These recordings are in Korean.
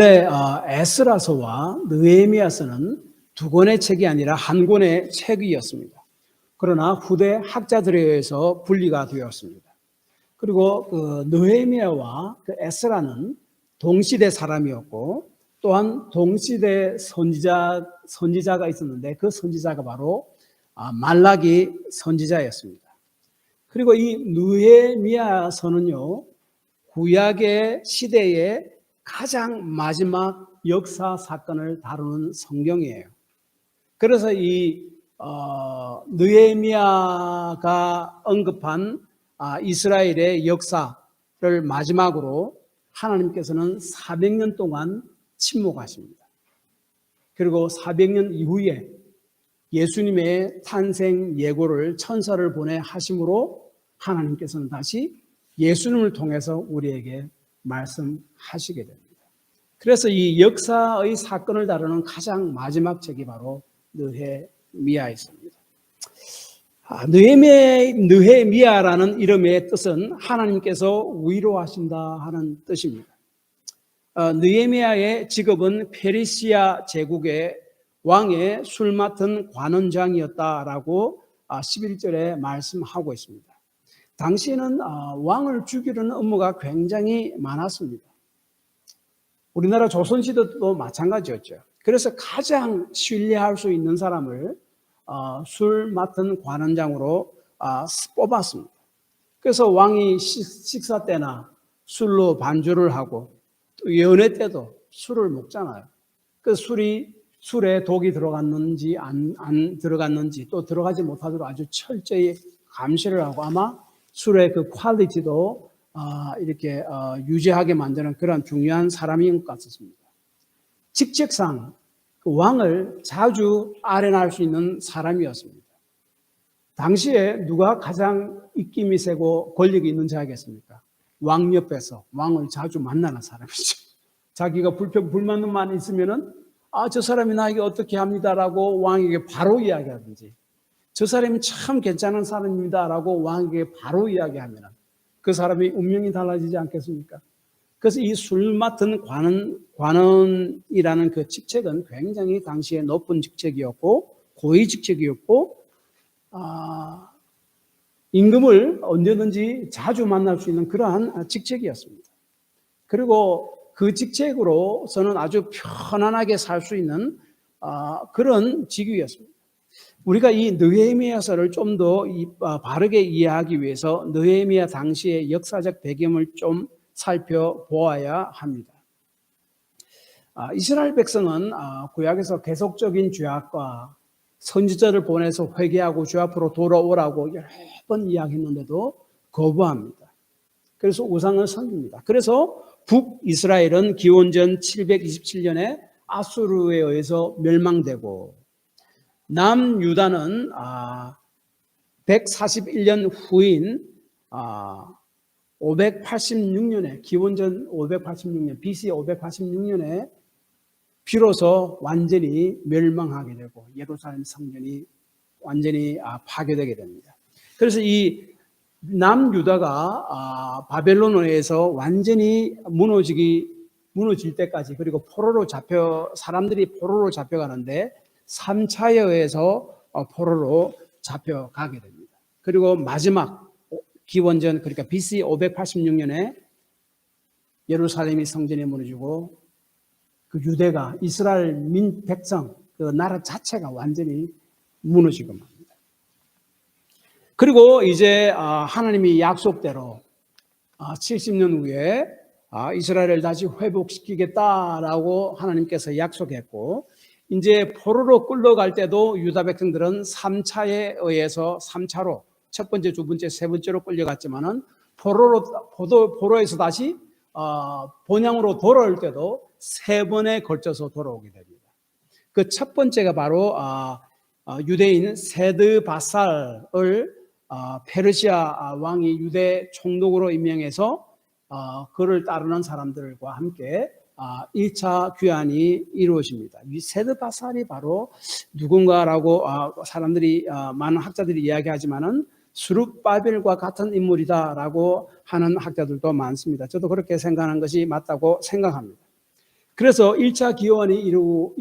에스라서와 느헤미야서는 두 권의 책이 아니라 한 권의 책이었습니다. 그러나 후대 학자들에 의해서 분리가 되었습니다. 그리고 느헤미야와 에스라는 동시대 사람이었고, 또한 동시대 선지자가 있었는데 그 선지자가 바로 말라기 선지자였습니다. 그리고 이 느헤미야서는요, 구약의 시대의 가장 마지막 역사 사건을 다루는 성경이에요. 그래서 이 느헤미야가 언급한 이스라엘의 역사를 마지막으로 하나님께서는 400년 동안 침묵하십니다. 그리고 400년 이후에 예수님의 탄생 예고를 천사를 보내 하심으로 하나님께서는 다시 예수님을 통해서 우리에게 말씀하시게 됩니다. 그래서 이 역사의 사건을 다루는 가장 마지막 책이 바로 느헤미야였습니다. 느헤미야라는 이름의 뜻은 하나님께서 위로하신다 하는 뜻입니다. 느헤미야의 직업은 페르시아 제국의 왕의 술 맡은 관원장이었다라고 11절에 말씀하고 있습니다. 당시에는 왕을 죽이려는 업무가 굉장히 많았습니다. 우리나라 조선시대도 마찬가지였죠. 그래서 가장 신뢰할 수 있는 사람을 술 맡은 관원장으로 뽑았습니다. 그래서 왕이 식사 때나 술로 반주를 하고 또 연회 때도 술을 먹잖아요. 그 술에 독이 들어갔는지 안 들어갔는지 또 들어가지 못하도록 아주 철저히 감시를 하고 아마 술의 그 퀄리티도 이렇게 유지하게 만드는 그런 중요한 사람인 것 같습니다. 직책상 그 왕을 자주 아련할 수 있는 사람이었습니다. 당시에 누가 가장 입김이 세고 권력이 있는 자겠습니까? 왕 옆에서 왕을 자주 만나는 사람이죠. 자기가 불만만 있으면은 저 사람이 나에게 어떻게 합니다라고 왕에게 바로 이야기하든지, 저 사람이 참 괜찮은 사람입니다라고 왕에게 바로 이야기하면 그 사람의 운명이 달라지지 않겠습니까? 그래서 이 술 맡은 관원이라는 그 직책은 굉장히 당시에 높은 직책이었고 고위 직책이었고 임금을 언제든지 자주 만날 수 있는 그러한 직책이었습니다. 그리고 그 직책으로서는 아주 편안하게 살 수 있는 그런 직위였습니다. 우리가 이 느헤미야서를 좀 더 바르게 이해하기 위해서 느헤미야 당시의 역사적 배경을 좀 살펴보아야 합니다. 이스라엘 백성은 구약에서 계속적인 죄악과 선지자를 보내서 회개하고 주 앞으로 돌아오라고 여러 번 이야기했는데도 거부합니다. 그래서 우상을 섬깁니다. 그래서 북이스라엘은 기원전 727년에 아수르에 의해서 멸망되고, 남유다는 141년 후인 586년에 기원전 586년 BC 586년에 비로소 완전히 멸망하게 되고 예루살렘 성전이 완전히 파괴되게 됩니다. 그래서 이 남유다가 바벨론에 의해서 완전히 무너질 때까지, 그리고 사람들이 포로로 잡혀가는데 3차에 의해서 포로로 잡혀가게 됩니다. 그리고 마지막 기원전, 그러니까 BC 586년에 예루살렘이 성전이 무너지고 그 유대가, 이스라엘 백성, 그 나라 자체가 완전히 무너지고 맙니다. 그리고 이제 하나님이 약속대로 70년 후에 이스라엘을 다시 회복시키겠다라고 하나님께서 약속했고, 이제 포로로 끌려갈 때도 유다 백성들은 3차에 의해서 3차로 첫 번째, 두 번째, 세 번째로 끌려갔지만은 포로에서 다시 본향으로 돌아올 때도 세 번에 걸쳐서 돌아오게 됩니다. 그 첫 번째가 바로 유대인 세드바살을 페르시아 왕이 유대 총독으로 임명해서 그를 따르는 사람들과 함께 1차 귀환이 이루어집니다. 이 세드바살이 바로 누군가라고 사람들이, 많은 학자들이 이야기하지만은 수룹바벨과 같은 인물이다라고 하는 학자들도 많습니다. 저도 그렇게 생각하는 것이 맞다고 생각합니다. 그래서 1차 기원이 이루고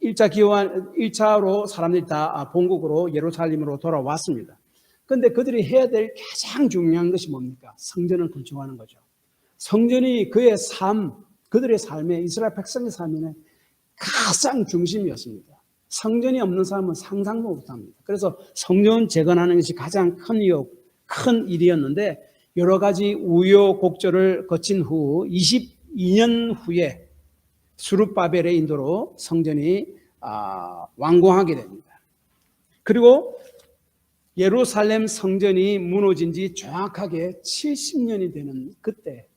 1차로 사람들이 다 본국으로 예루살렘으로 돌아왔습니다. 그런데 그들이 해야 될 가장 중요한 것이 뭡니까? 성전을 건축하는 거죠. 성전이 그들의 삶에, 이스라엘 백성의 삶에 가장 중심이었습니다. 성전이 없는 사람은 상상도 못합니다. 그래서 성전 재건하는 것이 가장 큰 일이었는데, 여러 가지 우여곡절을 거친 후 22년 후에 수룹바벨의 인도로 성전이 완공하게 됩니다. 그리고 예루살렘 성전이 무너진 지 정확하게 70년이 되는 그때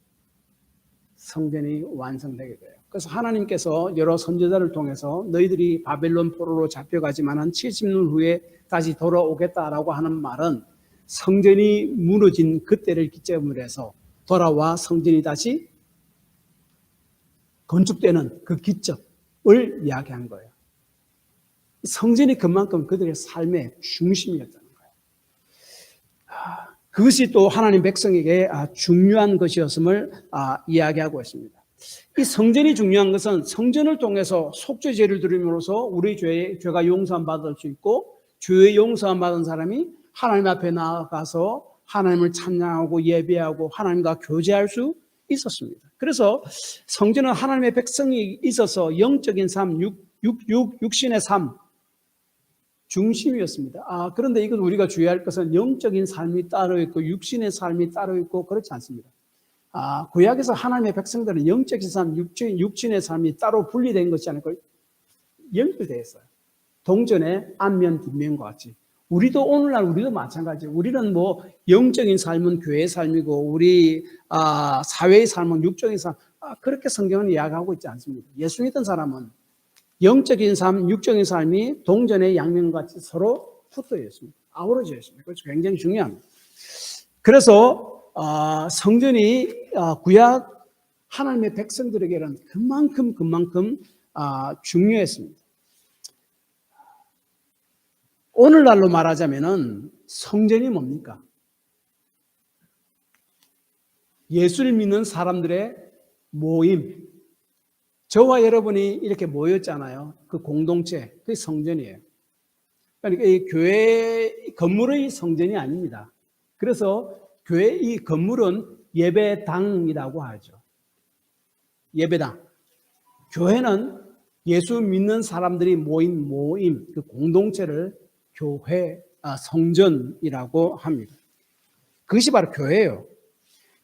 성전이 완성되게 돼요. 그래서 하나님께서 여러 선지자를 통해서 너희들이 바벨론 포로로 잡혀가지만 70년 후에 다시 돌아오겠다라고 하는 말은 성전이 무너진 그때를 기점으로 해서 돌아와 성전이 다시 건축되는 그 기점을 이야기한 거예요. 성전이 그만큼 그들의 삶의 중심이었다는 거예요. 그것이 또 하나님 백성에게 중요한 것이었음을 이야기하고 있습니다. 이 성전이 중요한 것은 성전을 통해서 속죄제를 드림으로써 우리 죄가 용서함 받을 수 있고, 죄의 용서함 받은 사람이 하나님 앞에 나아가서 하나님을 찬양하고 예배하고 하나님과 교제할 수 있었습니다. 그래서 성전은 하나님의 백성이 있어서 영적인 삶, 육신의 삶 중심이었습니다. 그런데 이건 우리가 주의할 것은 영적인 삶이 따로 있고 육신의 삶이 따로 있고 그렇지 않습니다. 구약에서 하나님의 백성들은 영적인 삶, 육신의 삶이 따로 분리된 것이 아니고 연결되어 있어요. 동전의 앞면, 뒷면과 같이. 오늘날 우리도 마찬가지예요. 우리는 영적인 삶은 교회의 삶이고, 우리 사회의 삶은 육적인 삶, 그렇게 성경은 이야기하고 있지 않습니다. 예수 믿던 사람은 영적인 삶, 육적인 삶이 동전의 양면같이 서로 붙어 있습니다. 아우러져 있습니다. 그래서 굉장히 중요합니다. 그래서 성전이 구약 하나님의 백성들에게는 그만큼 중요했습니다. 오늘날로 말하자면은 성전이 뭡니까? 예수를 믿는 사람들의 모임. 저와 여러분이 이렇게 모였잖아요. 그 공동체, 그게 성전이에요. 그러니까 이 교회 건물의 성전이 아닙니다. 그래서 교회 이 건물은 예배당이라고 하죠. 예배당. 교회는 예수 믿는 사람들이 모인 모임, 그 공동체를 성전이라고 합니다. 그것이 바로 교회예요.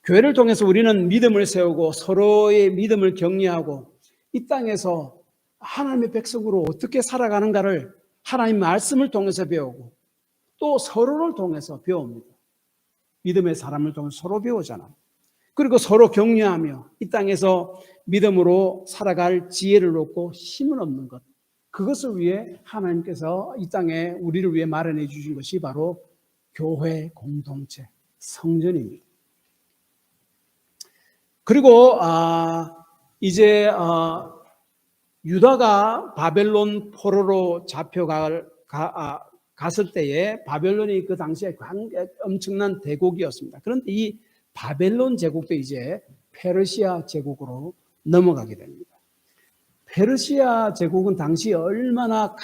교회를 통해서 우리는 믿음을 세우고 서로의 믿음을 격려하고 이 땅에서 하나님의 백성으로 어떻게 살아가는가를 하나님 말씀을 통해서 배우고 또 서로를 통해서 배웁니다. 믿음의 사람을 통해서 서로 배우잖아요. 그리고 서로 격려하며 이 땅에서 믿음으로 살아갈 지혜를 얻고 힘을 얻는 것, 그것을 위해 하나님께서 이 땅에 우리를 위해 마련해 주신 것이 바로 교회 공동체, 성전입니다. 그리고 이제 유다가 바벨론 포로로 잡혀갔을 때에 바벨론이 그 당시에 엄청난 대국이었습니다. 그런데 이 바벨론 제국도 이제 페르시아 제국으로 넘어가게 됩니다. 페르시아 제국은 당시 얼마나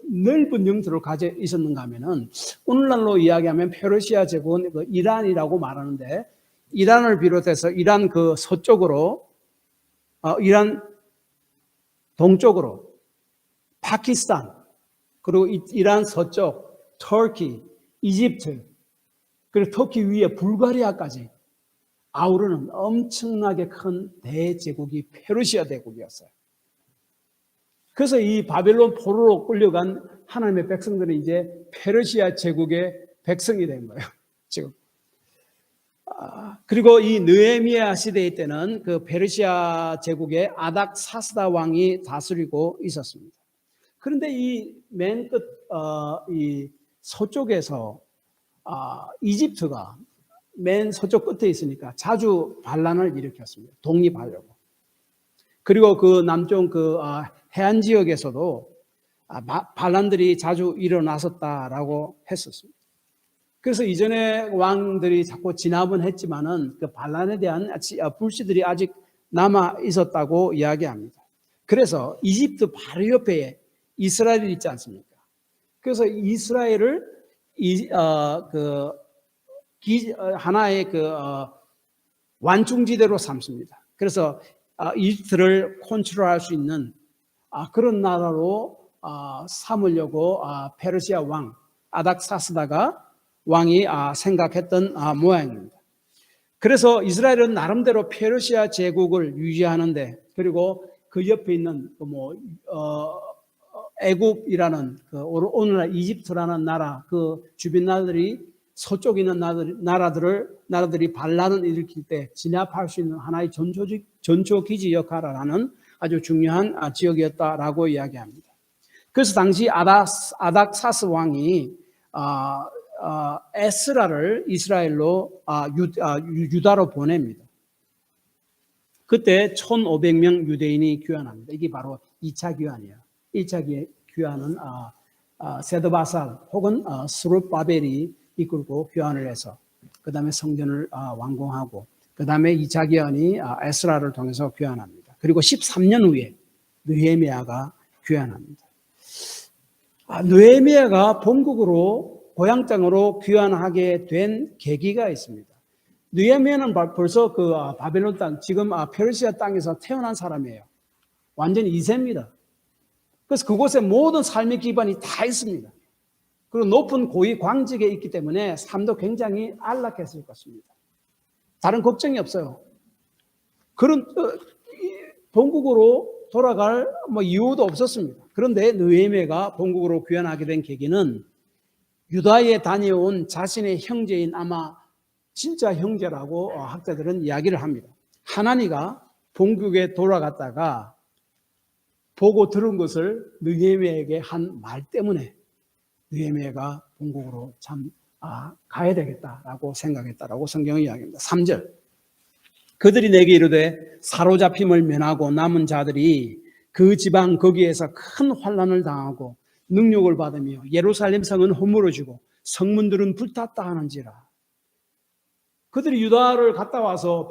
넓은 영토를 가져 있었는가 하면은, 오늘날로 이야기하면 페르시아 제국은 그 이란이라고 말하는데, 이란을 비롯해서 이란 그 서쪽으로, 이란 동쪽으로 파키스탄, 그리고 이란 서쪽 터키, 이집트, 그리고 터키 위에 불가리아까지 아우르는 엄청나게 큰 대제국이 페르시아 대국이었어요. 그래서 이 바벨론 포로로 끌려간 하나님의 백성들은 이제 페르시아 제국의 백성이 된 거예요, 지금. 그리고 이 느헤미야 시대 때는 그 페르시아 제국의 아닥사스다 왕이 다스리고 있었습니다. 그런데 이 맨 끝, 이 서쪽에서 이집트가 맨 서쪽 끝에 있으니까 자주 반란을 일으켰습니다. 독립하려고. 그리고 그 남쪽 해안 지역에서도 반란들이 자주 일어났었다라고 했었습니다. 그래서 이전에 왕들이 자꾸 진압은 했지만은 그 반란에 대한 불씨들이 아직 남아 있었다고 이야기합니다. 그래서 이집트 바로 옆에 이스라엘이 있지 않습니까? 그래서 이스라엘을 하나의 완충지대로 삼습니다. 그래서 이집트를 컨트롤할 수 있는 그런 나라로 삼으려고 페르시아 왕 아닥사스다가 왕이 생각했던 모양입니다. 그래서 이스라엘은 나름대로 페르시아 제국을 유지하는데, 그리고 그 옆에 있는 애굽이라는 오늘날 이집트라는 나라, 그 주변 나라들이 서쪽에 있는 나라들이 반란을 일으킬 때 진압할 수 있는 하나의 전초기지 역할을 하는 아주 중요한 지역이었다라고 이야기합니다. 그래서 당시 아닥사스 왕이 에스라를 이스라엘로 유다로 보냅니다. 그때 1,500명 유대인이 귀환합니다. 이게 바로 2차 귀환이에요. 1차 귀환은 세드바살 혹은 스룹바벨이 이끌고 귀환을 해서 그 다음에 성전을 완공하고, 그 다음에 2차 귀환이 에스라를 통해서 귀환합니다. 그리고 13년 후에 느헤미야가 귀환합니다. 느헤미야가 본국으로 고향 땅으로 귀환하게 된 계기가 있습니다. 느헤미야는 벌써 바벨론 땅, 지금 페르시아 땅에서 태어난 사람이에요. 완전히 2세입니다. 그래서 그곳에 모든 삶의 기반이 다 있습니다. 그리고 높은 고위 광직에 있기 때문에 삶도 굉장히 안락했을 것입니다. 다른 걱정이 없어요. 그런 본국으로 돌아갈 이유도 없었습니다. 그런데 느헤미야가 본국으로 귀환하게 된 계기는 유다에 다녀온 자신의 형제인, 아마 진짜 형제라고 학자들은 이야기를 합니다. 하나니가 본국에 돌아갔다가 보고 들은 것을 느헤미야에게 한 말 때문에 느헤미야가 본국으로 가야 되겠다라고 생각했다라고 성경은 이야기합니다. 3절, 그들이 내게 이르되 사로잡힘을 면하고 남은 자들이 그 지방 거기에서 큰 환난을 당하고 능욕을 받으며 예루살렘 성은 허물어지고 성문들은 불탔다 하는지라. 그들이 유다를 갔다 와서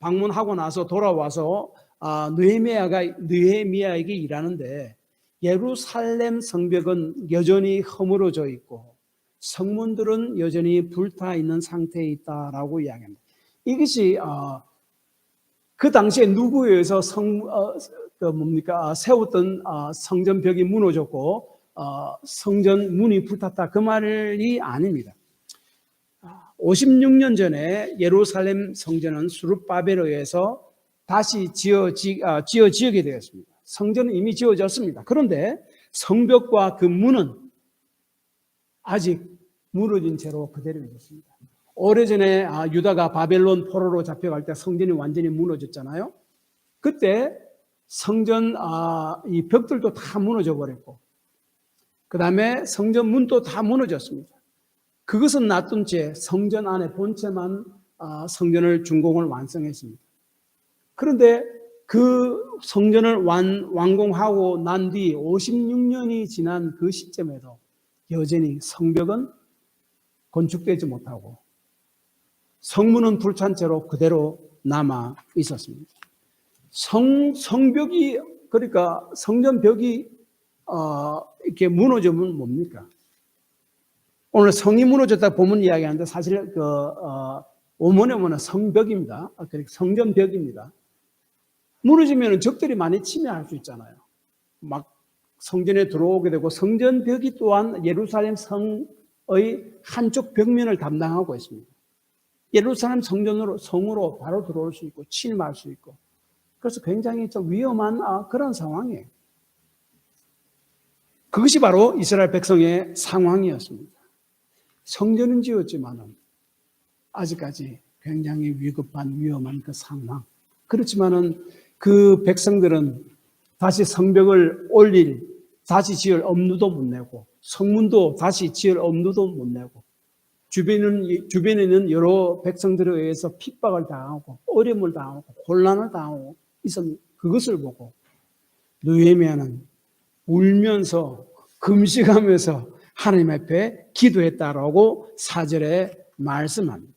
방문하고 나서 돌아와서 느헤미야에게 일하는데, 예루살렘 성벽은 여전히 허물어져 있고 성문들은 여전히 불타 있는 상태에 있다라고 이야기합니다. 이것이 그 당시에 누구에 의해서 세웠던 성전벽이 무너졌고 성전 문이 불탔다, 그 말이 아닙니다. 56년 전에 예루살렘 성전은 스룹바벨에 의해서 다시 지어지게 되었습니다. 성전은 이미 지어졌습니다. 그런데 성벽과 그 문은 아직 무너진 채로 그대로 있었습니다. 오래전에 유다가 바벨론 포로로 잡혀갈 때 성전이 완전히 무너졌잖아요. 그때 성전 이 벽들도 다 무너져 버렸고, 그 다음에 성전 문도 다 무너졌습니다. 그것은 놔둔 채 성전 안에 본체만 성전을 준공을 완성했습니다. 그런데 그 성전을 완공하고 난 뒤 56년이 지난 그 시점에도 여전히 성벽은 건축되지 못하고 성문은 불탄 채로 그대로 남아 있었습니다. 성벽이, 그러니까 성전벽이 이렇게 무너지면 뭡니까? 오늘 성이 무너졌다 보면 이야기하는데 사실 원문은 성벽입니다. 그러니까 성전벽입니다. 무너지면 적들이 많이 침해할 수 있잖아요. 막 성전에 들어오게 되고, 성전벽이 또한 예루살렘 성의 한쪽 벽면을 담당하고 있습니다. 예루살렘 성으로 바로 들어올 수 있고 침입할 수 있고, 그래서 굉장히 좀 위험한 그런 상황이에요. 그것이 바로 이스라엘 백성의 상황이었습니다. 성전은 지었지만은 아직까지 굉장히 위급한 위험한 그 상황. 그렇지만은 그 백성들은 다시 성벽을 다시 지을 엄두도 못 내고, 성문도 다시 지을 엄두도 못 내고, 주변에는 여러 백성들에 의해서 핍박을 당하고 어려움을 당하고 혼란을 당하고 있었는 그것을 보고 느헤미야는 울면서 금식하면서 하나님 앞에 기도했다라고 4절에 말씀합니다.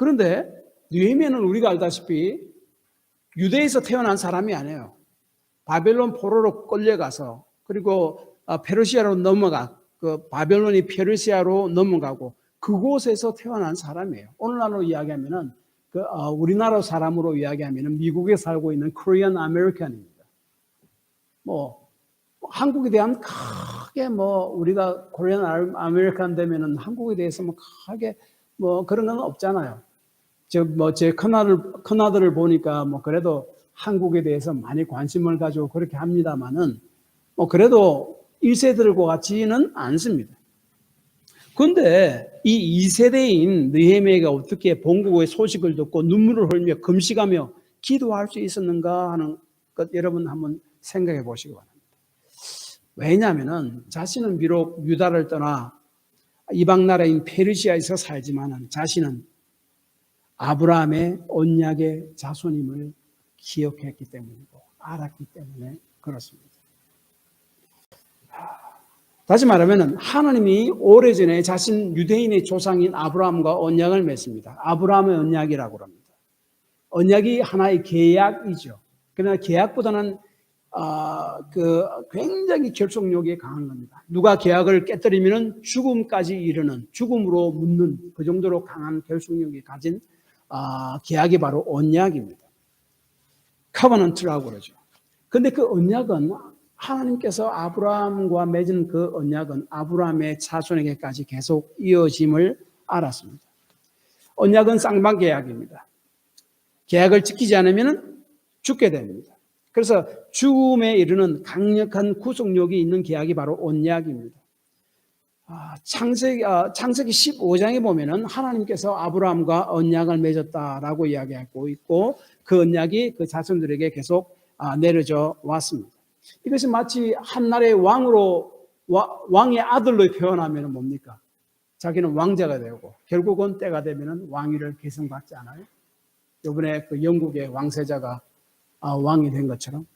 그런데 느헤미야는 우리가 알다시피 유대에서 태어난 사람이 아니에요. 바벨론 포로로 끌려가서 그리고 페르시아로 넘어가 그 바벨론이 페르시아로 넘어가고 그곳에서 태어난 사람이에요. 오늘날로 이야기하면은 우리나라 사람으로 이야기하면은 미국에 살고 있는 코리안 아메리칸입니다. 뭐 한국에 대한 크게 우리가 코리안 아메리칸 되면은 한국에 대해서 크게 그런 건 없잖아요. 제 큰아들을 보니까 그래도 한국에 대해서 많이 관심을 가지고 그렇게 합니다만은 그래도 1세들과 같지는 않습니다. 그런데 이 2세대인 느헤미야가 어떻게 본국의 소식을 듣고 눈물을 흘리며 금식하며 기도할 수 있었는가 하는 것 여러분 한번 생각해 보시기 바랍니다. 왜냐하면 자신은 비록 유다를 떠나 이방 나라인 페르시아에서 살지만 자신은 아브라함의 언약의 자손임을 기억했기 때문이고 알았기 때문에 그렇습니다. 다시 말하면 하나님이 오래전에 자신 유대인의 조상인 아브라함과 언약을 맺습니다. 아브라함의 언약이라고 합니다. 언약이 하나의 계약이죠. 그러나 계약보다는 굉장히 결속력이 강한 겁니다. 누가 계약을 깨뜨리면 죽음까지 이르는, 죽음으로 묻는 그 정도로 강한 결속력이 가진 계약이 바로 언약입니다. 커버넌트라고 그러죠. 근데 그 언약은 하나님께서 아브라함과 맺은 그 언약은 아브라함의 자손에게까지 계속 이어짐을 알았습니다. 언약은 쌍방계약입니다. 계약을 지키지 않으면 죽게 됩니다. 그래서 죽음에 이르는 강력한 구속력이 있는 계약이 바로 언약입니다. 창세기 15장에 보면은 하나님께서 아브라함과 언약을 맺었다라고 이야기하고 있고 그 언약이 그 자손들에게 계속 내려져 왔습니다. 이것이 마치 한나라의 왕의 아들로 표현하면 뭡니까? 자기는 왕자가 되고 결국은 때가 되면 왕위를 계승받지 않아요? 이번에 그 영국의 왕세자가 왕이 된 것처럼.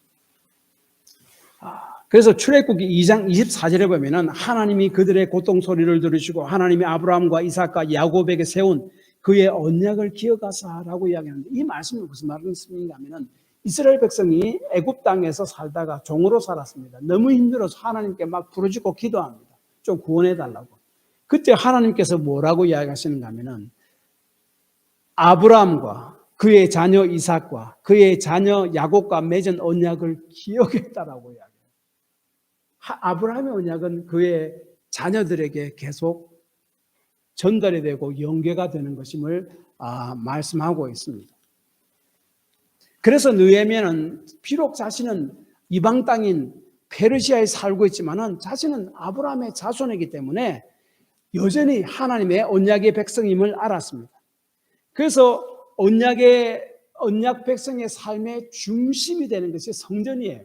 그래서 출애굽기 2장 24절에 보면은 하나님이 그들의 고통 소리를 들으시고 하나님이 아브라함과 이삭과 야곱에게 세운 그의 언약을 기억하사라고 이야기하는데 이 말씀이 무슨 말씀인가 하면은 이스라엘 백성이 애굽 땅에서 살다가 종으로 살았습니다. 너무 힘들어서 하나님께 막 부르짖고 기도합니다. 좀 구원해 달라고. 그때 하나님께서 뭐라고 이야기하시는가 하면은 아브라함과 그의 자녀 이삭과 그의 자녀 야곱과 맺은 언약을 기억했다라고 이야기해요. 아브라함의 언약은 그의 자녀들에게 계속 전달이 되고 연계가 되는 것임을 말씀하고 있습니다. 그래서 느헤미야는 비록 자신은 이방 땅인 페르시아에 살고 있지만은 자신은 아브라함의 자손이기 때문에 여전히 하나님의 언약의 백성임을 알았습니다. 그래서 언약 백성의 삶의 중심이 되는 것이 성전이에요.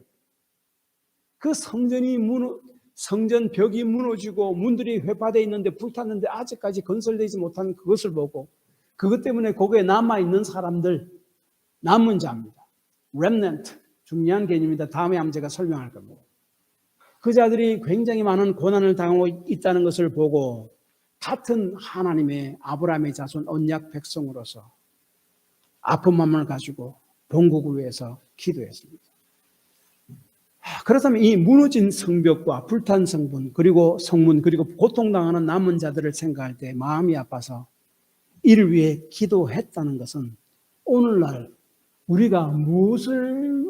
그 성전 벽이 무너지고 문들이 회파되어 있는데 불탔는데 아직까지 건설되지 못한 그것을 보고 그것 때문에 거기에 남아있는 사람들, 남은 자입니다. remnant, 중요한 개념입니다. 다음에 한번 제가 설명할 겁니다. 그 자들이 굉장히 많은 고난을 당하고 있다는 것을 보고 같은 하나님의 아브라함의 자손 언약 백성으로서 아픈 마음을 가지고 본국을 위해서 기도했습니다. 그렇다면 이 무너진 성벽과 불탄 성문 그리고 성문 그리고 고통당하는 남은 자들을 생각할 때 마음이 아파서 이를 위해 기도했다는 것은 오늘날 우리가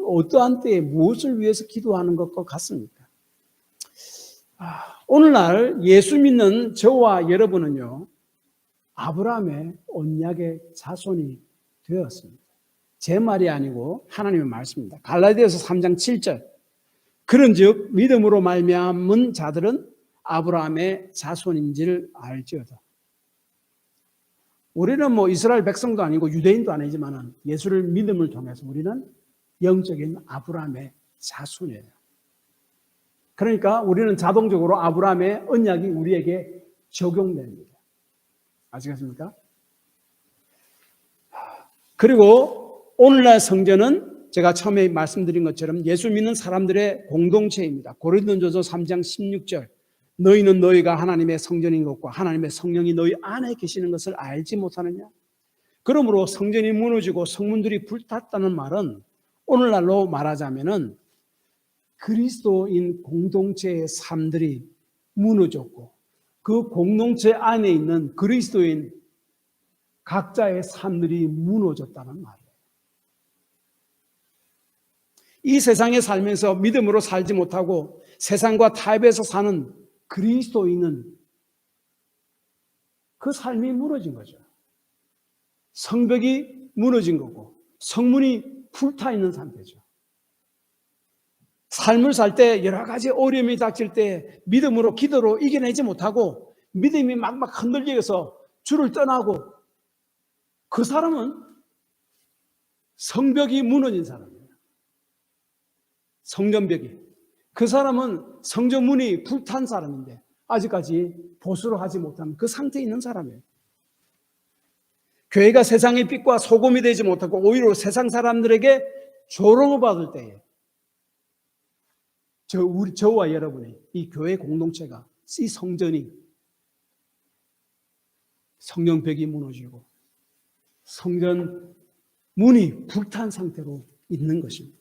어떠한 때에 무엇을 위해서 기도하는 것과 같습니까? 오늘날 예수 믿는 저와 여러분은요, 아브라함의 언약의 자손이 되었습니다. 제 말이 아니고 하나님의 말씀입니다. 갈라디아서 3장 7절. 그런즉 믿음으로 말미암은 자들은 아브라함의 자손인지를 알지어다. 우리는 이스라엘 백성도 아니고 유대인도 아니지만 예수를 믿음을 통해서 우리는 영적인 아브라함의 자손이에요. 그러니까 우리는 자동적으로 아브라함의 언약이 우리에게 적용됩니다. 아시겠습니까? 그리고 오늘날 성전은 제가 처음에 말씀드린 것처럼 예수 믿는 사람들의 공동체입니다. 고린도전서 3장 16절. 너희는 너희가 하나님의 성전인 것과 하나님의 성령이 너희 안에 계시는 것을 알지 못하느냐? 그러므로 성전이 무너지고 성문들이 불탔다는 말은 오늘날로 말하자면은 그리스도인 공동체의 삶들이 무너졌고 그 공동체 안에 있는 그리스도인 각자의 삶들이 무너졌다는 말이에요. 이 세상에 살면서 믿음으로 살지 못하고 세상과 타협해서 사는 그리스도인은 그 삶이 무너진 거죠. 성벽이 무너진 거고 성문이 불타 있는 상태죠. 삶을 살 때 여러 가지 어려움이 닥칠 때 믿음으로 기도로 이겨내지 못하고 믿음이 막 흔들려서 주를 떠나고 그 사람은 성벽이 무너진 사람이에요. 성전벽이. 그 사람은 성전문이 불탄 사람인데 아직까지 보수를 하지 못하는 그 상태에 있는 사람이에요. 교회가 세상의 빛과 소금이 되지 못하고 오히려 세상 사람들에게 조롱을 받을 때에 저와 여러분이 이 교회 공동체가 이 성전이 성전벽이 무너지고 성전 문이 불탄 상태로 있는 것입니다.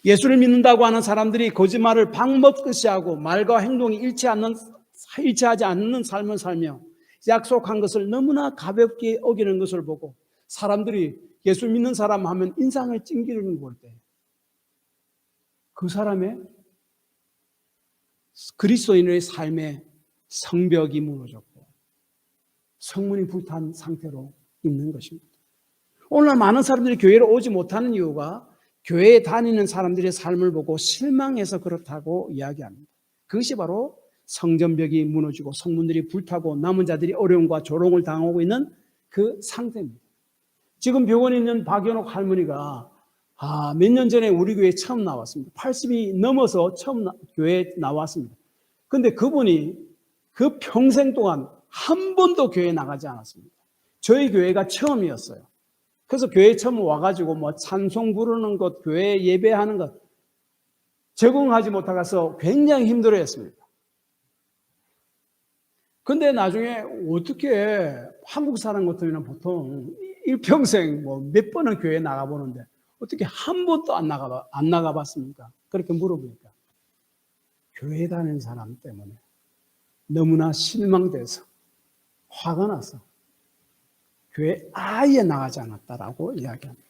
예수를 믿는다고 하는 사람들이 거짓말을 밥 먹듯이 하고 말과 행동이 일치하지 않는 삶을 살며 약속한 것을 너무나 가볍게 어기는 것을 보고 사람들이 예수 믿는 사람 하면 인상을 찡기는 걸 때 그 사람의 그리스도인의 삶의 성벽이 무너졌고 성문이 불탄 상태로 있는 것입니다. 오늘날 많은 사람들이 교회로 오지 못하는 이유가 교회에 다니는 사람들의 삶을 보고 실망해서 그렇다고 이야기합니다. 그것이 바로 성전벽이 무너지고 성문들이 불타고 남은 자들이 어려움과 조롱을 당하고 있는 그 상태입니다. 지금 병원에 있는 박연옥 할머니가 몇 년 전에 우리 교회에 처음 나왔습니다. 80이 넘어서 처음 교회에 나왔습니다. 그런데 그분이 그 평생 동안 한 번도 교회에 나가지 않았습니다. 저희 교회가 처음이었어요. 그래서 교회에 처음 와가지고 찬송 부르는 것, 교회 예배하는 것 적응하지 못하서 굉장히 힘들어했습니다. 근데 나중에 어떻게 한국 사람 같으면 보통 일평생 몇 번은 교회에 나가보는데 어떻게 한 번도 안 나가봤습니까? 그렇게 물어보니까 교회 다니는 사람 때문에 너무나 실망돼서 화가 나서 교회 아예 나가지 않았다라고 이야기합니다.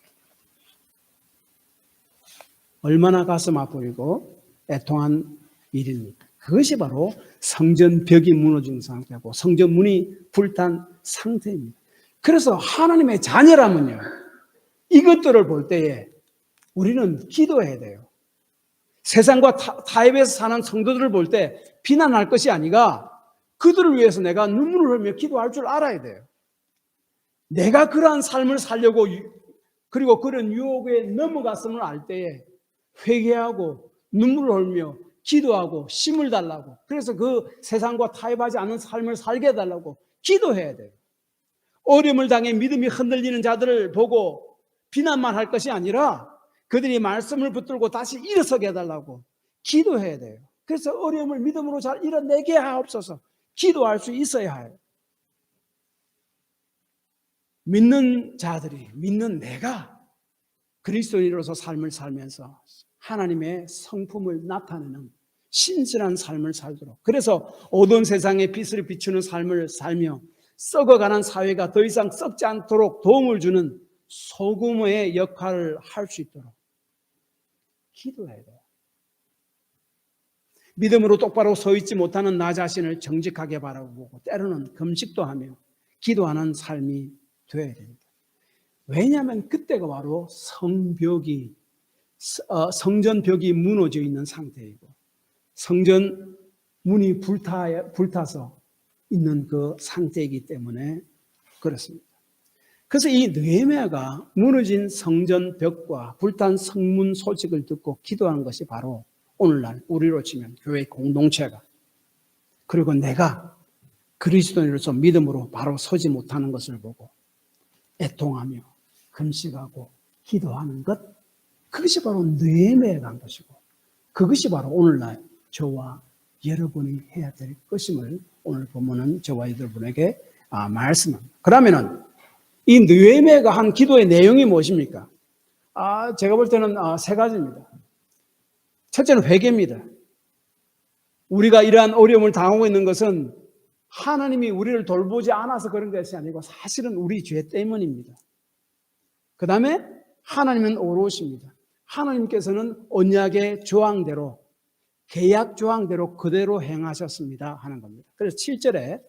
얼마나 가슴 아프고 애통한 일입니까? 그것이 바로 성전벽이 무너진 상태고 성전문이 불탄 상태입니다. 그래서 하나님의 자녀라면요, 이것들을 볼 때에 우리는 기도해야 돼요. 세상과 타협해서 사는 성도들을 볼 때 비난할 것이 아니라 그들을 위해서 내가 눈물을 흘리며 기도할 줄 알아야 돼요. 내가 그러한 삶을 살려고 그리고 그런 유혹에 넘어갔음을 알 때에 회개하고 눈물을 흘리며 기도하고 힘을 달라고, 그래서 그 세상과 타협하지 않는 삶을 살게 해달라고 기도해야 돼요. 어려움을 당해 믿음이 흔들리는 자들을 보고 비난만 할 것이 아니라 그들이 말씀을 붙들고 다시 일어서게 해달라고 기도해야 돼요. 그래서 어려움을 믿음으로 잘 이뤄내게 하옵소서 기도할 수 있어야 해요. 믿는 자들이, 믿는 내가 그리스도인으로서 삶을 살면서 하나님의 성품을 나타내는 신실한 삶을 살도록, 그래서 어두운 세상에 빛을 비추는 삶을 살며 썩어가는 사회가 더 이상 썩지 않도록 도움을 주는 소금의 역할을 할 수 있도록 기도해야 돼요. 믿음으로 똑바로 서 있지 못하는 나 자신을 정직하게 바라보고 때로는 금식도 하며 기도하는 삶이 되어야 됩니다. 왜냐하면 그때가 바로 성전벽이 무너져 있는 상태이고 성전 문이 불타서 있는 그 상태이기 때문에 그렇습니다. 그래서 이 느헤미야가 무너진 성전벽과 불탄 성문 소식을 듣고 기도하는 것이 바로 오늘날 우리로 치면 교회 공동체가, 그리고 내가 그리스도인으로서 믿음으로 바로 서지 못하는 것을 보고 애통하며 금식하고 기도하는 것, 그것이 바로 느헤미야가 한 것이고 그것이 바로 오늘날 저와 여러분이 해야 될 것임을 오늘 본문은 저와 여러분에게 말씀합니다. 그러면은 이 느헤미야가 한 기도의 내용이 무엇입니까? 제가 볼 때는 세 가지입니다. 첫째는 회개입니다. 우리가 이러한 어려움을 당하고 있는 것은 하나님이 우리를 돌보지 않아서 그런 것이 아니고 사실은 우리 죄 때문입니다. 그 다음에 하나님은 오롯입니다. 하나님께서는 언약의 조항대로, 계약 조항대로 그대로 행하셨습니다 하는 겁니다. 그래서 7절에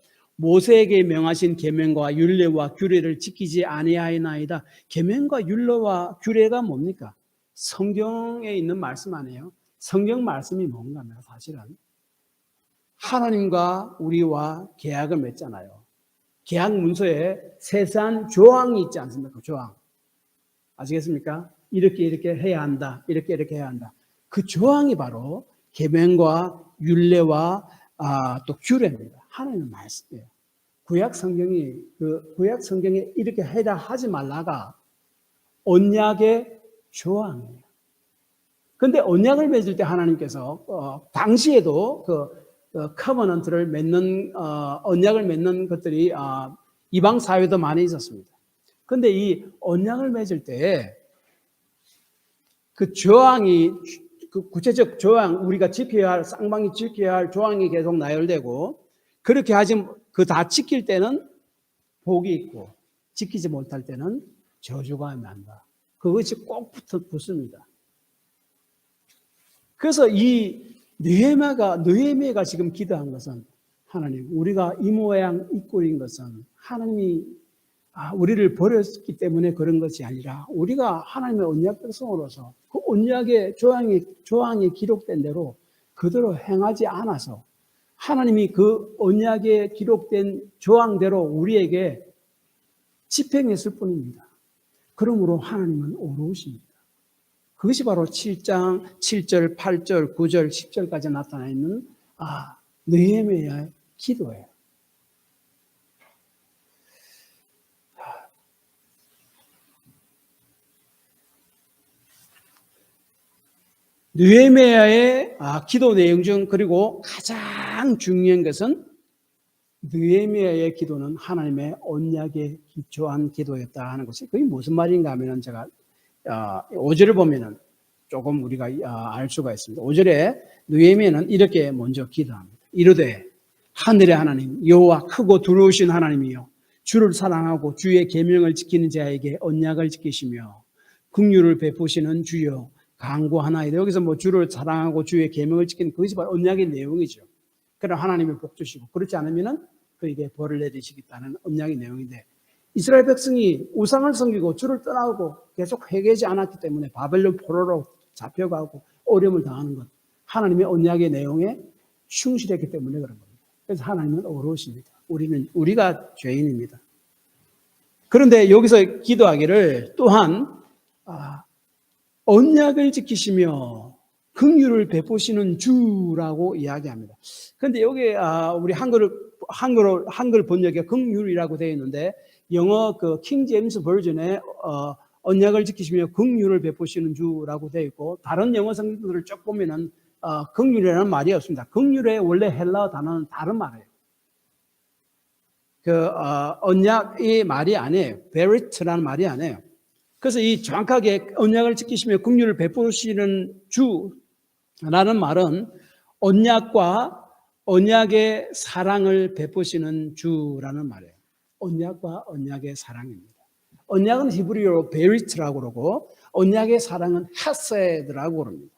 모세에게 명하신 계명과 율례와 규례를 지키지 아니하였나이다. 계명과 율례와 규례가 뭡니까? 성경에 있는 말씀 아니에요. 성경 말씀이 뭔가 하면 사실은 하나님과 우리와 계약을 맺잖아요. 계약 문서에 세세한 조항이 있지 않습니까? 조항. 아시겠습니까? 이렇게 해야 한다. 이렇게 해야 한다. 그 조항이 바로 계명과 율례와 또 규례입니다. 하나님의 말씀이에요. 구약 성경에 이렇게 해라 하지 말라가 언약의 조항이에요. 그런데 언약을 맺을 때 하나님께서 당시에도 커버넌트를 맺는 언약을 맺는 것들이 이방 사회도 많이 있었습니다. 그런데 이 언약을 맺을 때 그 조항이 그 구체적 조항 우리가 지켜야 할 쌍방이 지켜야 할 조항이 계속 나열되고 그렇게 하지 그 다 지킬 때는 복이 있고 지키지 못할 때는 저주가 난다. 그것이 꼭 붙습니다. 그래서 이 느헤미야가 지금 기도한 것은 하나님, 우리가 이 모양 이 꼴인 것은 하나님이 우리를 버렸기 때문에 그런 것이 아니라 우리가 하나님의 언약 백성으로서 그 언약의 조항이 기록된 대로 그대로 행하지 않아서 하나님이 그 언약에 기록된 조항대로 우리에게 집행했을 뿐입니다. 그러므로 하나님은 오롯입니다. 그것이 바로 7장 7절, 8절, 9절, 10절까지 나타나 있는 느헤미야의 기도예요. 느헤미야의 기도 내용 중 그리고 가장 중요한 것은 느헤미야의 기도는 하나님의 언약에 기초한 기도였다 하는 것이 그게 무슨 말인가 하면 제가 5절을 보면은 조금 우리가 알 수가 있습니다. 5절에 느헤미야는 이렇게 먼저 기도합니다. 이르되 하늘의 하나님 여호와 크고 두려우신 하나님이여 주를 사랑하고 주의 계명을 지키는 자에게 언약을 지키시며 긍휼을 베푸시는 주여 간구하나이다. 여기서 주를 사랑하고 주의 계명을 지키는 그것이 바로 언약의 내용이죠. 그러나 하나님이 복 주시고 그렇지 않으면은 그에게 벌을 내리시겠다는 언약의 내용인데 이스라엘 백성이 우상을 섬기고 주를 떠나고 계속 회개하지 않았기 때문에 바벨론 포로로 잡혀가고 어려움을 당하는 것. 하나님의 언약의 내용에 충실했기 때문에 그런 겁니다. 그래서 하나님은 오롯입니다. 우리가 죄인입니다. 그런데 여기서 기도하기를 또한 언약을 지키시며 긍휼을 베푸시는 주라고 이야기합니다. 그런데 여기 우리 한글 번역에 긍휼이라고 되어 있는데 영어 킹 제임스 버전에 언약을 지키시며 긍휼을 베푸시는 주라고 되어 있고 다른 영어 성경들을 쭉 보면은 긍휼이라는 말이 없습니다. 긍휼의 원래 헬라어 단어는 다른 말이에요. 언약이 말이 아니에요. 베리트라는 말이 아니에요. 그래서 이 정확하게 언약을 지키시며 긍휼을 베푸시는 주라는 말은 언약과 언약의 사랑을 베푸시는 주라는 말이에요. 언약과 언약의 사랑입니다. 언약은 히브리어로 베리트라고 그러고 언약의 사랑은 헤세드라고 그럽니다.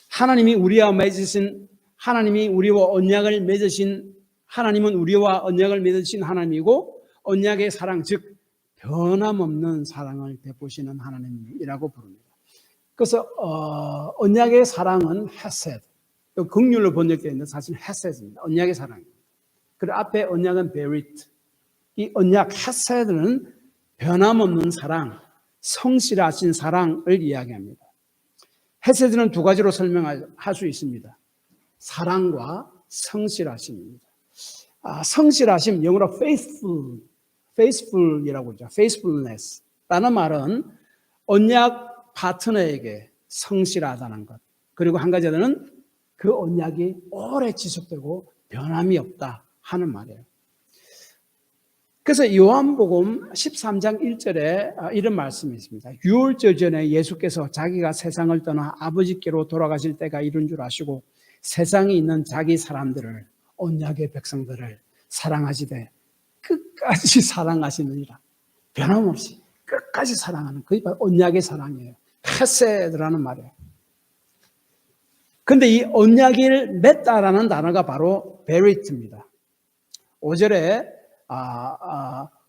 하나님이 우리와 언약을 맺으신 하나님은 우리와 언약을 맺으신 하나님이고 언약의 사랑 즉 변함없는 사랑을 베푸시는 하나님이라고 부릅니다. 그래서 언약의 사랑은 헤세드, 긍휼로 번역되어 있는 사실 헤세드입니다. 언약의 사랑입니다. 그리고 앞에 언약은 베리트. 이 언약 헤세드는 변함없는 사랑, 성실하신 사랑을 이야기합니다. 헤세드는 두 가지로 설명할 수 있습니다. 사랑과 성실하심입니다. 성실하심, 영어로 faithful이라고 하죠. faithfulness라는 말은 언약 파트너에게 성실하다는 것. 그리고 한 가지는 그 언약이 오래 지속되고 변함이 없다 하는 말이에요. 그래서 요한복음 13장 1절에 이런 말씀이 있습니다. 유월절 전에 예수께서 자기가 세상을 떠나 아버지께로 돌아가실 때가 이른 줄 아시고 세상에 있는 자기 사람들을, 언약의 백성들을 사랑하시되 끝까지 사랑하시느니라. 변함없이 끝까지 사랑하는, 그게 바로 언약의 사랑이에요. 헤세드라는 말이에요. 그런데 이 언약을 맺다라는 단어가 바로 베리트입니다. 5절에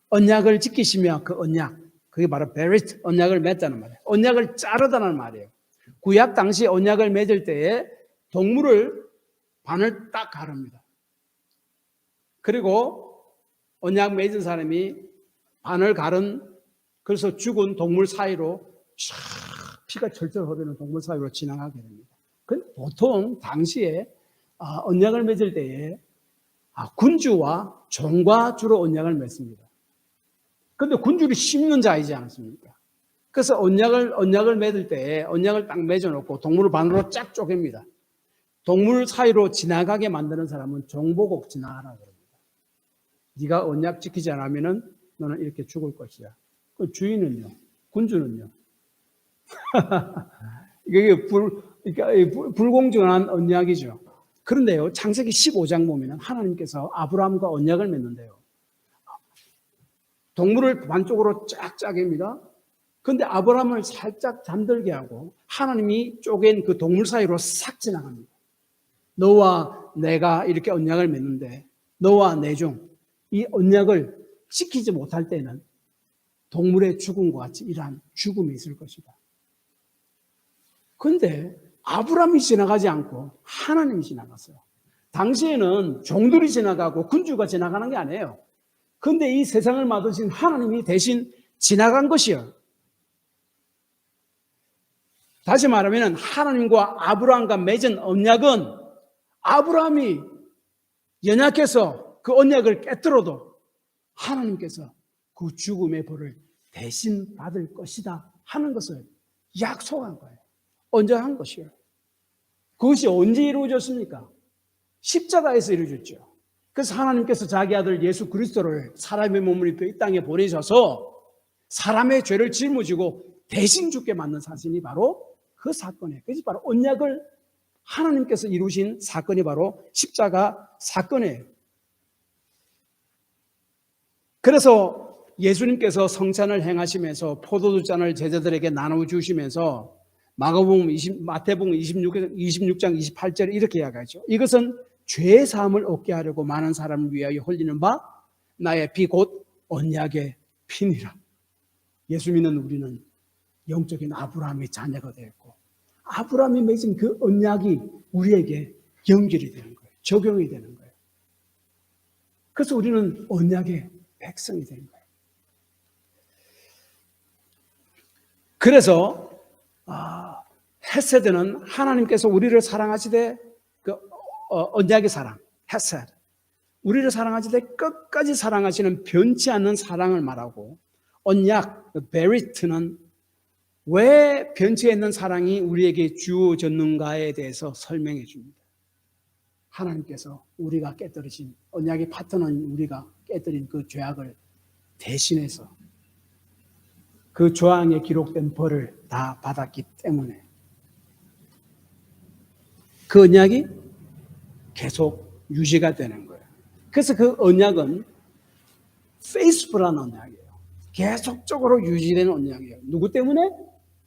언약을 지키시며 그 언약, 그게 바로 베리트, 언약을 맺다는 말이에요. 언약을 자르다는 말이에요. 구약 당시 언약을 맺을 때에 동물을 반을 딱 가릅니다. 그리고 언약 맺은 사람이 반을 가른, 그래서 죽은 동물 사이로 쫙 피가 철철 흐르는 동물 사이로 지나가게 됩니다. 보통 당시에 언약을 맺을 때에 군주와 종과 주로 언약을 맺습니다. 그런데 군주를 씹는 자이지 않습니까? 그래서 언약을 맺을 때에 언약을 딱 맺어놓고 동물을 반으로 쫙 쪼갭니다. 동물 사이로 지나가게 만드는 사람은 종 보고 지나가라 그럽니다. 네가 언약 지키지 않으면 너는 이렇게 죽을 것이야. 그 주인은요? 군주는요? 이게 불공정한 언약이죠. 그런데요, 창세기 15장 보면 하나님께서 아브라함과 언약을 맺는데요. 동물을 반쪽으로 쫙 짜깁니다. 그런데 아브라함을 살짝 잠들게 하고 하나님이 쪼갠 그 동물 사이로 싹 지나갑니다. 너와 내가 이렇게 언약을 맺는데 너와 내 중 이 언약을 지키지 못할 때는 동물의 죽음과 같이 이러한 죽음이 있을 것이다. 그런데 아브라함이 지나가지 않고 하나님이 지나갔어요. 당시에는 종들이 지나가고 군주가 지나가는 게 아니에요. 그런데 이 세상을 만드신 하나님이 대신 지나간 것이요. 다시 말하면 하나님과 아브라함과 맺은 언약은 아브라함이 연약해서 그 언약을 깨뜨려도 하나님께서 그 죽음의 벌을 대신 받을 것이다 하는 것을 약속한 거예요. 언제 한 것이요. 그것이 언제 이루어졌습니까? 십자가에서 이루어졌죠. 그래서 하나님께서 자기 아들 예수 그리스도를 사람의 몸을 입혀 이 땅에 보내셔서 사람의 죄를 짊어지고 대신 죽게 만든 사실이 바로 그 사건이에요. 그것이 바로 언약을 하나님께서 이루신 사건이 바로 십자가 사건이에요. 그래서 예수님께서 성찬을 행하시면서 포도주 잔을 제자들에게 나눠주시면서 마태복음 26장 28절에 이렇게 이야기하죠. 이것은 죄의 사함을 얻게 하려고 많은 사람을 위하여 흘리는 바 나의 피 곧 언약의 피니라. 예수 믿는 우리는 영적인 아브라함의 자녀가 되었고 아브라함이 맺은 그 언약이 우리에게 연결이 되는 거예요. 적용이 되는 거예요. 그래서 우리는 언약의 백성이 되는 거예요. 그래서 헤세드는 하나님께서 우리를 사랑하시되 그 언약의 사랑, 헤세드. 우리를 사랑하시되 끝까지 사랑하시는 변치 않는 사랑을 말하고 언약, 베리트는 왜 변치 않는 사랑이 우리에게 주어졌는가에 대해서 설명해 줍니다. 하나님께서 우리가 깨뜨리신 언약의 파트너인 우리가 깨뜨린 그 죄악을 대신해서 그 조항에 기록된 벌을 다 받았기 때문에 그 언약이 계속 유지가 되는 거예요. 그래서 그 언약은 페이스풀한 언약이에요. 계속적으로 유지되는 언약이에요. 누구 때문에?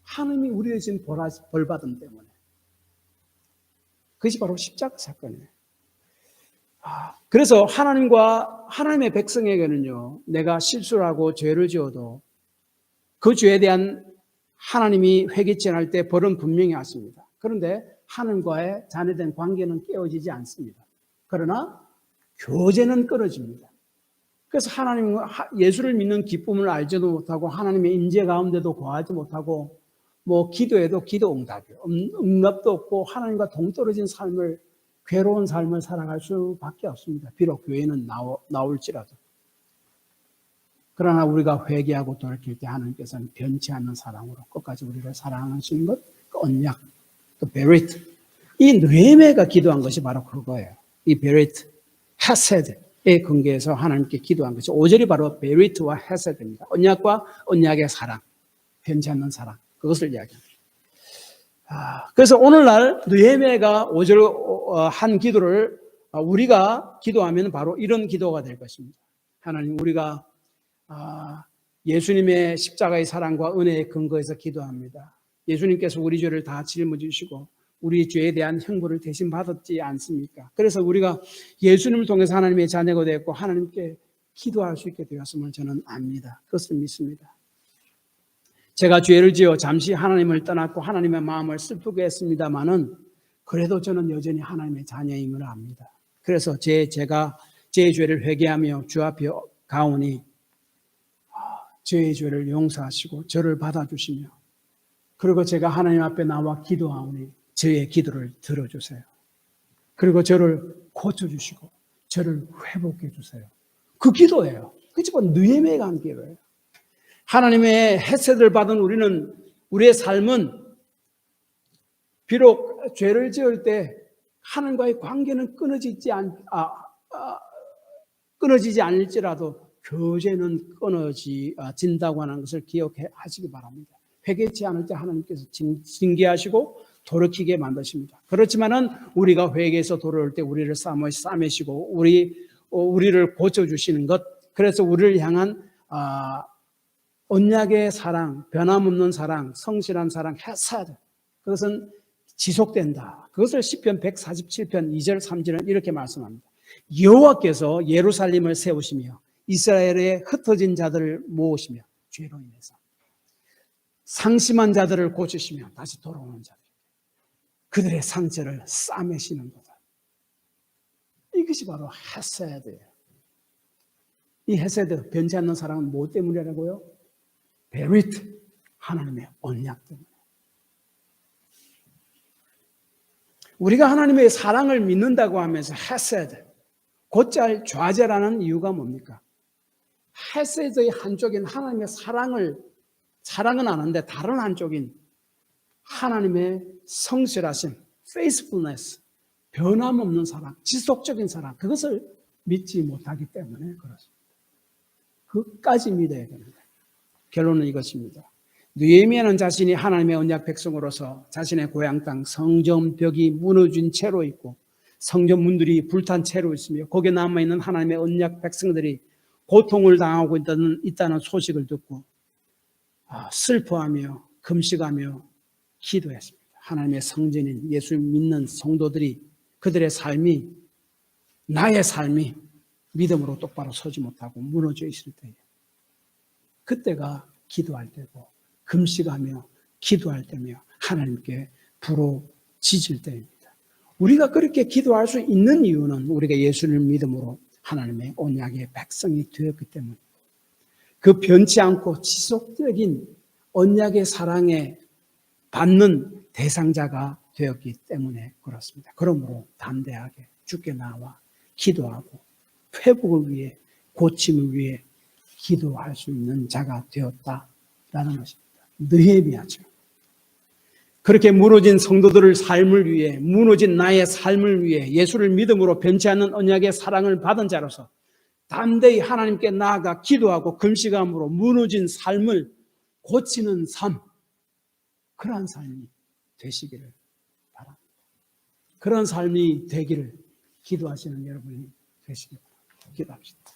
하나님이 우리의 진 벌받음 때문에. 그것이 바로 십자가 사건이에요. 그래서 하나님과 하나님의 백성에게는요, 내가 실수를 하고 죄를 지어도 그 죄에 대한 하나님이 회개치 않을 때 벌은 분명히 왔습니다. 그런데 하나님과의 자녀된 관계는 깨어지지 않습니다. 그러나 교제는 끊어집니다. 그래서 하나님, 예수를 믿는 기쁨을 알지도 못하고 하나님의 임재 가운데도 거하지 못하고 뭐 기도해도 기도 응답도 없고 하나님과 동떨어진 삶을, 괴로운 삶을 살아갈 수밖에 없습니다. 비록 교회는 나올지라도. 그러나 우리가 회개하고 돌이킬 때 하나님께서는 변치 않는 사랑으로 끝까지 우리를 사랑하시는 것, 그 언약, 그 베리트. 이 느헤미야가 기도한 것이 바로 그거예요. 이 베리트, 헤세드. 근거해서 하나님께 기도한 것이 5절이 바로 베리트와 헤세드입니다. 언약과 언약의 사랑, 변치 않는 사랑, 그것을 이야기합니다. 그래서 오늘날 느헤미야가 5절 한 기도를 우리가 기도하면 바로 이런 기도가 될 것입니다. 하나님, 우리가 예수님의 십자가의 사랑과 은혜의 근거에서 기도합니다. 예수님께서 우리 죄를 다 짊어지시고 우리 죄에 대한 형벌을 대신 받았지 않습니까? 그래서 우리가 예수님을 통해서 하나님의 자녀가 되었고 하나님께 기도할 수 있게 되었음을 저는 압니다. 그것을 믿습니다. 제가 죄를 지어 잠시 하나님을 떠났고 하나님의 마음을 슬프게 했습니다마는 그래도 저는 여전히 하나님의 자녀임을 압니다. 그래서 제가 제 죄를 회개하며 주 앞에 가오니 저의 죄를 용서하시고 저를 받아주시며 그리고 제가 하나님 앞에 나와 기도하오니 저의 기도를 들어주세요. 그리고 저를 고쳐주시고 저를 회복해 주세요. 그 기도예요. 그게 바로 느헤미야가 한 기도예요. 하나님의 헤세드를 받은 우리의 삶은 비록 죄를 지을 때 하나님과의 관계는 끊어지지 않을지라도 교제는 끊어진다고 하는 것을 기억하시기 바랍니다. 회개치 않을 때 하나님께서 징계하시고 돌이키게 만드십니다. 그렇지만은 우리가 회개해서 돌아올 때 우리를 싸매시고 우리를 고쳐주시는 것, 그래서 우리를 향한 언약의 사랑, 변함없는 사랑, 성실한 사랑, 헤세드, 그것은 지속된다. 그것을 시편 147편 2절 3절은 이렇게 말씀합니다. 여호와께서 예루살렘을 세우시며 이스라엘의 흩어진 자들을 모으시며 죄로 인해서 상심한 자들을 고치시며 다시 돌아오는 자들, 그들의 상처를 싸매시는 거다. 이것이 바로 헤세드예요. 이 헤세드, 변치 않는 사랑은 뭐 때문이라고요? 베리트, 하나님의 언약 때문에. 우리가 하나님의 사랑을 믿는다고 하면서 헤세드, 곧잘 좌절하는 이유가 뭡니까? 헤세드의 한쪽인 하나님의 사랑은 아는데 다른 한쪽인 하나님의 성실하심, faithfulness, 변함없는 사랑, 지속적인 사랑, 그것을 믿지 못하기 때문에 그렇습니다. 그것까지 믿어야 됩니다. 결론은 이것입니다. 느헤미야는 자신이 하나님의 언약 백성으로서 자신의 고향 땅 성전 벽이 무너진 채로 있고 성전 문들이 불탄 채로 있으며 거기에 남아있는 하나님의 언약 백성들이 고통을 당하고 있다는 소식을 듣고 슬퍼하며 금식하며 기도했습니다. 하나님의 성전인 예수 믿는 성도들이 그들의 삶이, 나의 삶이 믿음으로 똑바로 서지 못하고 무너져 있을 때에 그때가 기도할 때고 금식하며 기도할 때며 하나님께 부르짖을 때입니다. 우리가 그렇게 기도할 수 있는 이유는 우리가 예수를 믿음으로 하나님의 언약의 백성이 되었기 때문입니다. 그 변치 않고 지속적인 언약의 사랑에 받는 대상자가 되었기 때문에 그렇습니다. 그러므로 담대하게 주께 나와 기도하고 회복을 위해, 고침을 위해 기도할 수 있는 자가 되었다라는 것입니다. 느헤미야죠. 그렇게 무너진 성도들의 삶을 위해, 무너진 나의 삶을 위해 예수를 믿음으로 변치 않는 언약의 사랑을 받은 자로서 담대히 하나님께 나아가 기도하고 금식함으로 무너진 삶을 고치는 삶, 그러한 삶이 되시기를 바랍니다. 그런 삶이 되기를 기도하시는 여러분이 되시기 바랍니다. 기도합시다.